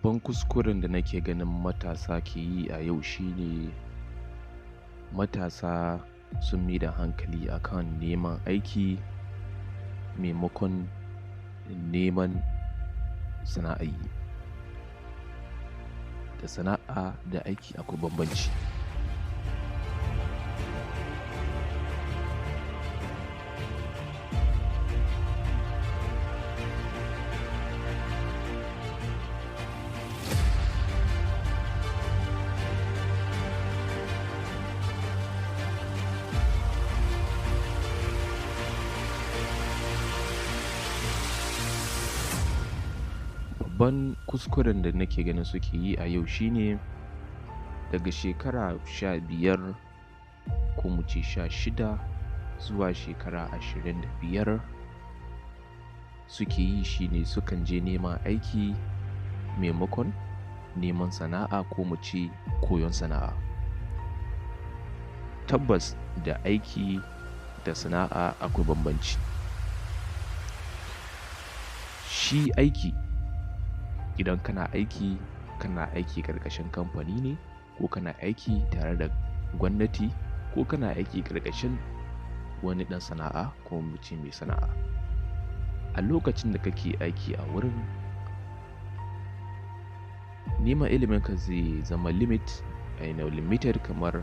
Babban kuskuren da nake ganin matasa ke yi a yau shine matasa sun maida hankali akan neman aiki maimakon neman sana'a yi. Da sana'a da aiki akwai bambanci. Babban kuskuren da nake ganin suke yi a yau shine daga shekara 15 ko mu ce 16 zuwa shekara 25 suke yi shine sukan je neman aiki maimakon neman sana'a ko mu ce koyon sana'a. Tabbas da aiki da sana'a akwai bambanci. Shi aiki, idan kana aiki ƙarƙashin kamfani ne ko kana aiki tare da gwamnati ko kana aiki ƙarƙashin wani ɗan sana'a ko mu ce mai sana'a. A lokacin da kake aiki a wurin, neman iliminka zai zama limited kamar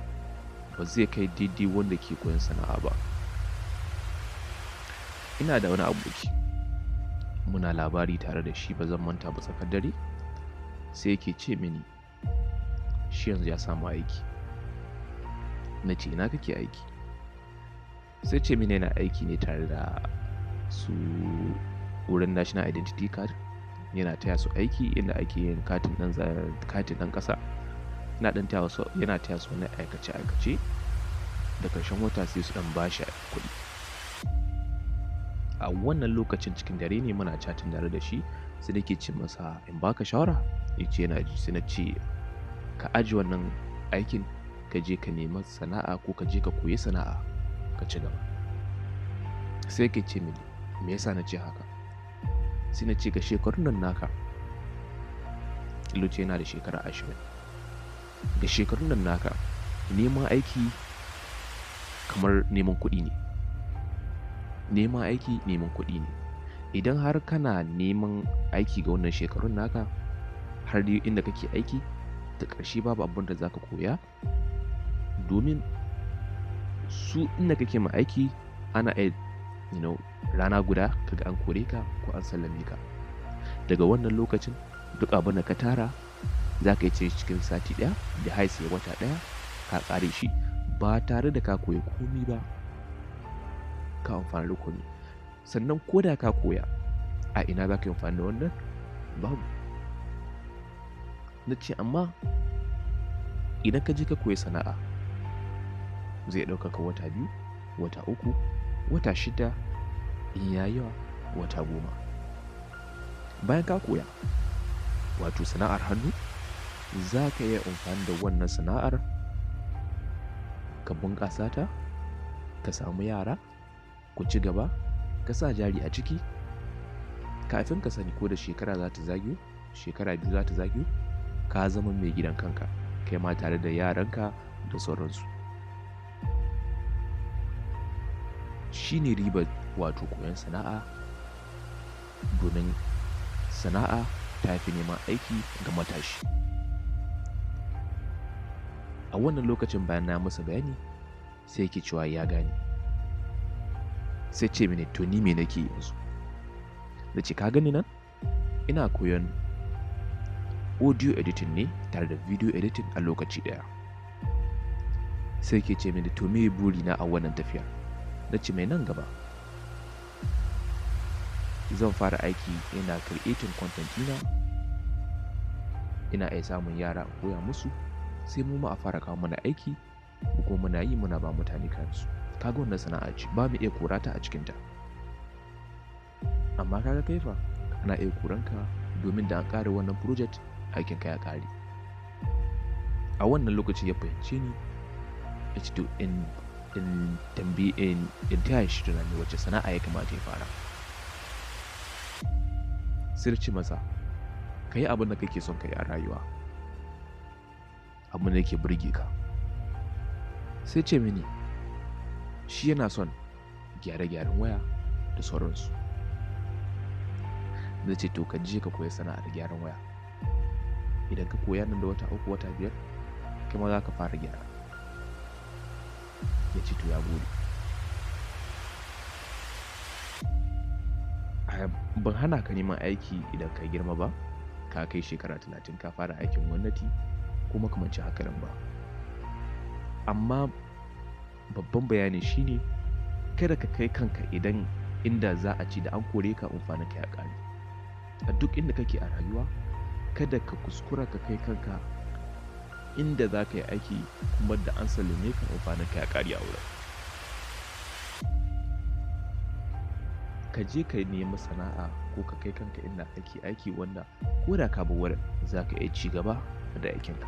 ba zai kai daidai wanda ke koyon sana'a ba. Ina da wani aboki, muna labari tare da shi ba zan manta ba tsakar dare, sai yake ce mini shi yanzu ya samu aiki. Na ce ina kake aiki? Sai ce mini yana aiki ne tare da su wurin National Identity Card, yana taya su aiki inda ake yin katin ɗan ƙasa. Yana taya su wani aikace-aikace da ƙarshen wata sai su ɗan bashi kuɗi. A wannan lokacin cikin dare ne muna chatting tare da shi, sai nake ce masa in baka shawara? Ya ce yana ji. Sai na ce ka ajiye wannan aikin ka je ka nemi sana'a ko ka je ka koyi sana'a ka ci gaba. Sai yake ce mini me yasa na ce haka? Sai na ce ga shekarun nan naka, Luce yana da shekara 20. Ga shekarun nan naka neman aiki kamar neman kuɗi ne. Neman aiki neman kuɗi ne. Idan har kana neman aiki ga wannan shekarun naka, har dai inda kake aiki, da ƙarshe babu abin da za ka koya, domin su inda kake ma aiki ana rana guda kaga an kore ka ko an sallame ka. Daga wannan lokacin duk abin da ka tara za ka yi ce cikin sati ɗaya da haise wata ɗaya ka ƙare shi ba tare da ka koyi komi ba, ka amfani da komi. Sannan ko da ka koya, a ina za ka yi amfani da wannan? Babu. Na ce amma idan ka je ka koyi sana'a zai ɗauka ka wata 2, wata 3, wata 6, in ya yawa wata 10. Bayan ka koya, wato sana'ar hannu, za ka iya amfani da wannan sana'ar ka bunƙasa ta, ka samu yara, ku ci gaba, ka sa jari a ciki, kafin ka sani ko da shekara za ta zagayo, shekara 2 za ta zagayo, ka zama mai gidan kanka, kai ma tare da yaranka da sauransu. Shi ne ribar wato koyon sana'a, domin sana'a ta fi neman aiki ga matashi. A wannan lokacin bayan na masa bayani sai yake cewa ya gane. Sai ce mini to ni me nake yanzu? Na ce ka gani nan? Ina koyon audio editing ne tare da video editing a lokaci ɗaya. Sai yake ce mini to me burina a wannan tafiyar? Na ce mai nan gaba zan fara aiki ina creating content ina iya samun yara a koya musu, sai mu ma a fara kawo mana aiki ko muna yi muna ba mutane kansu. Kaga wannan sana'a ce ba mu iya korata a cikinta. Amma kaga kai fa ana iya koranka domin da an ƙare wannan project aikin ka ya ƙare. A wannan lokaci ya fahimce ni, ya ce to in taya shi tunani wacce sana'a ya kamata ya fara. Sai ce masa ka yi abin da kake son ka yi a rayuwa, abin da yake burge ka. Sai ce mini shi yana son gyare-gyaren waya da sauransu. Na ce to ka je ka koya sana'ar gyaran waya. Idan ka koya nan da wata 3 wata 5 kai ma za ka fara gyara. Ya ce to ya gode. Ban hana ka neman aiki idan ka girma ba, ka kai shekara 30 ka fara aikin gwamnati ko makamancin haka nan ba. Amma babban bayani shine kada ka kai kanka inda za a ci da an kore ka amfanin ka ya ƙare. A duk inda kake a rayuwa, kada ka kuskura ka kai kanka inda za ka yi aiki kuma da an sallame ka amfanin ka ya ƙare a wurin. Ka je ka nemi sana'a ko ka kai kanka inda kake aiki wanda ko da ka bar wurin za ka iya ci gaba da aikinka.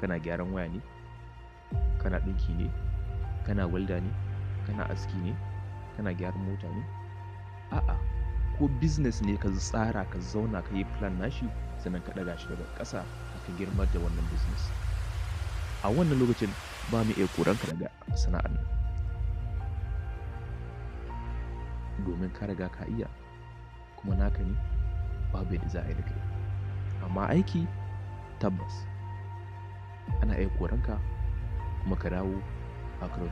Kana gyaran waya ne, kana ɗinki ne, kana welda ne, kana aski ne, kana gyaran mota ne, a'a ko business ne ka tsara ka zauna ka yi plan nashi sannan ka ɗaga shi daga ƙasa ka girma da wannan business. A wannan lokacin ba mu iya koranka daga sana'ar nan, domin ka riga ka iya kuma naka ne, babu yadda za a yi da kai. Amma aiki tabbas ana iya koranka kuma ka dawo a karon